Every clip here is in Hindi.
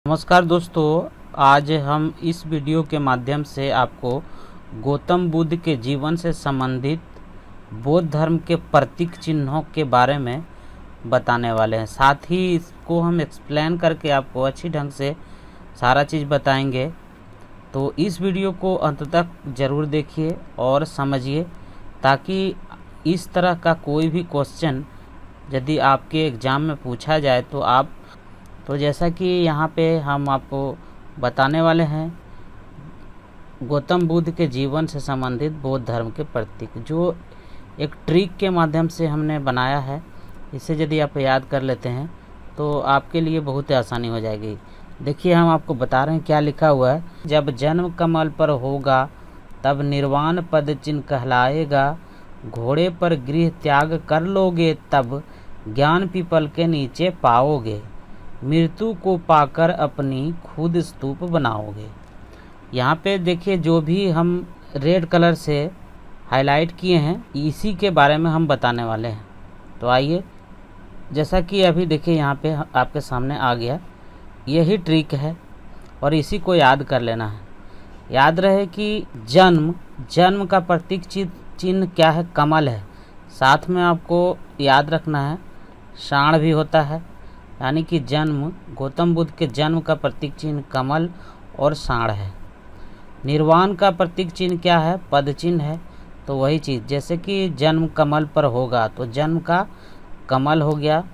नमस्कार दोस्तों, आज हम इस वीडियो के माध्यम से आपको गौतम बुद्ध के जीवन से संबंधित बौद्ध धर्म के प्रतीक चिन्हों के बारे में बताने वाले हैं। साथ ही इसको हम एक्सप्लेन करके आपको अच्छी ढंग से सारा चीज़ बताएंगे। तो इस वीडियो को अंत तक ज़रूर देखिए और समझिए, ताकि इस तरह का कोई भी क्वेश्चन यदि आपके एग्ज़ाम में पूछा जाए तो जैसा कि यहाँ पे हम आपको बताने वाले हैं गौतम बुद्ध के जीवन से संबंधित बौद्ध धर्म के प्रतीक, जो एक ट्रिक के माध्यम से हमने बनाया है। इसे यदि आप याद कर लेते हैं तो आपके लिए बहुत ही आसानी हो जाएगी। देखिए, हम आपको बता रहे हैं क्या लिखा हुआ है। जब जन्म कमल पर होगा तब निर्वाण पद चिन्ह कहलाएगा, घोड़े पर गृह त्याग कर लोगे तब ज्ञान पीपल के नीचे पाओगे, मृत्यु को पाकर अपनी खुद स्तूप बनाओगे। यहाँ पे देखिए, जो भी हम रेड कलर से हाईलाइट किए हैं इसी के बारे में हम बताने वाले हैं। तो आइए, जैसा कि अभी देखिए यहाँ पे आपके सामने आ गया, यही ट्रिक है और इसी को याद कर लेना है। याद रहे कि जन्म का प्रतीक चिन्ह क्या है? कमल है। साथ में आपको याद रखना है साण भी होता है, यानी कि जन्म, गौतम बुद्ध के जन्म का प्रतीक चिन्ह कमल और साण है। निर्वाण का प्रतीक चिन्ह क्या है? पद चिन्ह है। तो वही चीज़, जैसे कि जन्म कमल पर होगा तो जन्म का कमल हो गया।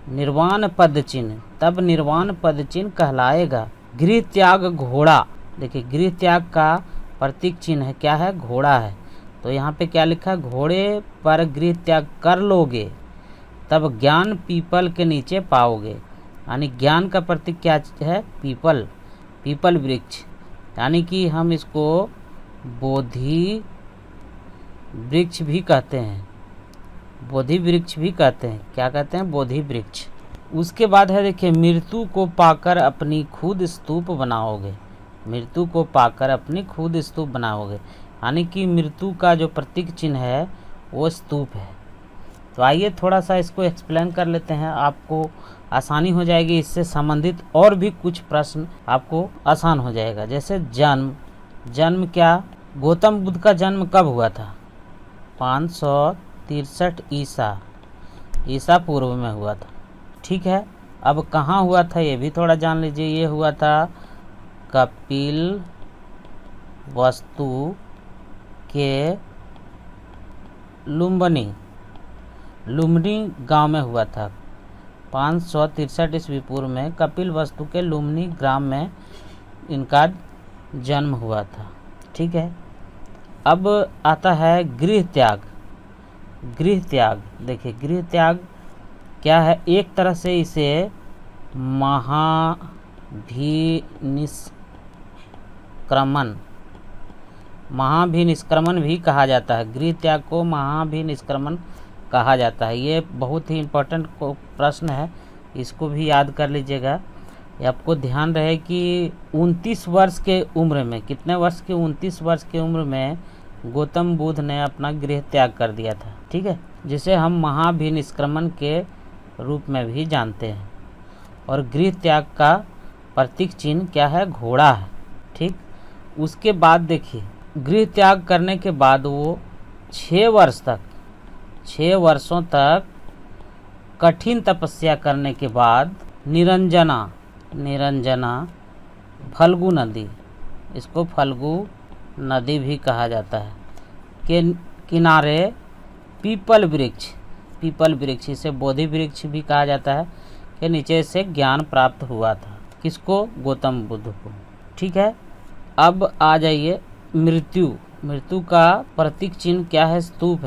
निर्वाण पद चिन्ह, तब निर्वाण पद चिन्ह कहलाएगा। गृह त्याग घोड़ा, देखिए गृह त्याग का प्रतीक चिन्ह है क्या है? घोड़ा है। तो यहाँ पे क्या लिखा है? घोड़े पर गृह त्याग कर लोगे तब ज्ञान पीपल के नीचे पाओगे। यानी ज्ञान का प्रतीक क्या है? पीपल वृक्ष, यानी कि हम इसको बोधि वृक्ष भी कहते हैं। बोधि वृक्ष भी कहते हैं। क्या कहते हैं? बोधि वृक्ष। उसके बाद है, देखिए, मृत्यु को पाकर अपनी खुद स्तूप बनाओगे। मृत्यु को पाकर अपनी खुद स्तूप बनाओगे, यानी कि मृत्यु का जो प्रतीक चिन्ह है वो स्तूप है। तो आइए थोड़ा सा इसको एक्सप्लेन कर लेते हैं, आपको आसानी हो जाएगी। इससे संबंधित और भी कुछ प्रश्न आपको आसान हो जाएगा। जैसे जन्म क्या? गौतम बुद्ध का जन्म कब हुआ था? 563 ईसा पूर्व में हुआ था। ठीक है, अब कहाँ हुआ था ये भी थोड़ा जान लीजिए। ये हुआ था कपिल वस्तु के लुम्बिनी गांव में हुआ था। 563 ईस्वी पूर्व में कपिल वस्तु के लुम्बिनी ग्राम में इनका जन्म हुआ था। ठीक है, अब आता है गृह त्याग। देखिए, गृह त्याग क्या है? एक तरह से इसे महाभिनिष्क्रमण भी कहा जाता है। गृह त्याग को महाभिनिष्क्रमण कहा जाता है। ये बहुत ही इम्पोर्टेंट प्रश्न है, इसको भी याद कर लीजिएगा। आपको ध्यान रहे कि 29 वर्ष के उम्र में, कितने वर्ष के? 29 वर्ष की उम्र में गौतम बुद्ध ने अपना गृह त्याग कर दिया था। ठीक है, जिसे हम महाभिनिष्क्रमण के रूप में भी जानते हैं। और गृह त्याग का प्रतीक चिन्ह क्या है? घोड़ा है। ठीक, उसके बाद देखिए, गृह त्याग करने के बाद वो 6 वर्षों तक कठिन तपस्या करने के बाद निरंजना फल्गु नदी, इसको फल्गु नदी भी कहा जाता है, के किनारे पीपल वृक्ष, इसे बोधि वृक्ष भी कहा जाता है, के नीचे से ज्ञान प्राप्त हुआ था। किसको? गौतम बुद्ध को। ठीक है, अब आ जाइए मृत्यु का प्रतीक चिन्ह क्या है? स्तूप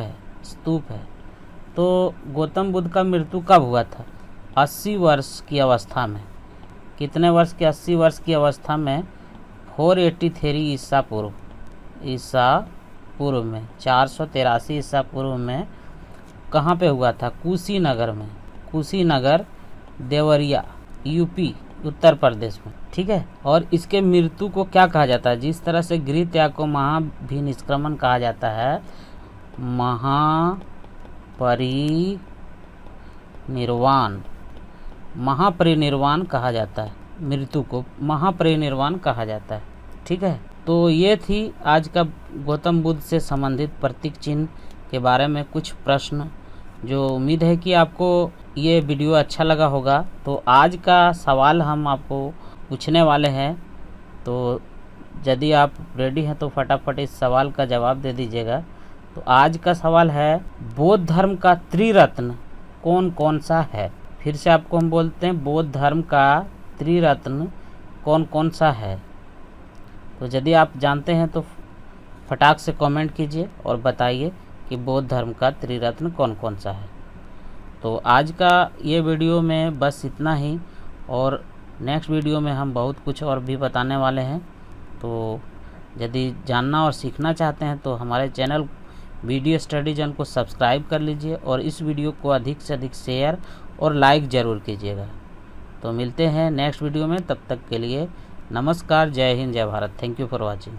है। तो गौतम बुद्ध का मृत्यु कब हुआ था? 80 वर्ष की अवस्था में। कितने वर्ष के? 80 वर्ष की अवस्था में। 483 ईसा पूर्व में, 483 ईसा पूर्व में। कहाँ पे हुआ था? कुशीनगर देवरिया, यूपी, उत्तर प्रदेश में। ठीक है, और इसके मृत्यु को क्या कहा जाता है? जिस तरह से गृह त्याग को महाभिनिष्क्रमण कहा जाता है, महापरिनिर्वाण कहा जाता है। मृत्यु को महापरिनिर्वाण कहा जाता है। ठीक है, तो ये थी आज का गौतम बुद्ध से संबंधित प्रतीक चिन्ह के बारे में कुछ प्रश्न, जो उम्मीद है कि आपको ये वीडियो अच्छा लगा होगा। तो आज का सवाल हम आपको पूछने वाले हैं, तो यदि आप रेडी हैं तो फटाफट इस सवाल का जवाब दे दीजिएगा। तो आज का सवाल है, बौद्ध धर्म का त्रिरत्न कौन कौन सा है? फिर से आपको हम बोलते हैं, बौद्ध धर्म का त्रिरत्न कौन कौन सा है? तो यदि आप जानते हैं तो फटाक से कमेंट कीजिए और बताइए कि बौद्ध धर्म का त्रिरत्न कौन कौन सा है। तो आज का ये वीडियो में बस इतना ही, और नेक्स्ट वीडियो में हम बहुत कुछ और भी बताने वाले हैं। तो यदि जानना और सीखना चाहते हैं तो हमारे चैनल वीडियो स्टडी जन को सब्सक्राइब कर लीजिए और इस वीडियो को अधिक से अधिक शेयर और लाइक ज़रूर कीजिएगा। तो मिलते हैं नेक्स्ट वीडियो में, तब तक के लिए नमस्कार, जय हिंद, जय Bharat. Thank you for watching.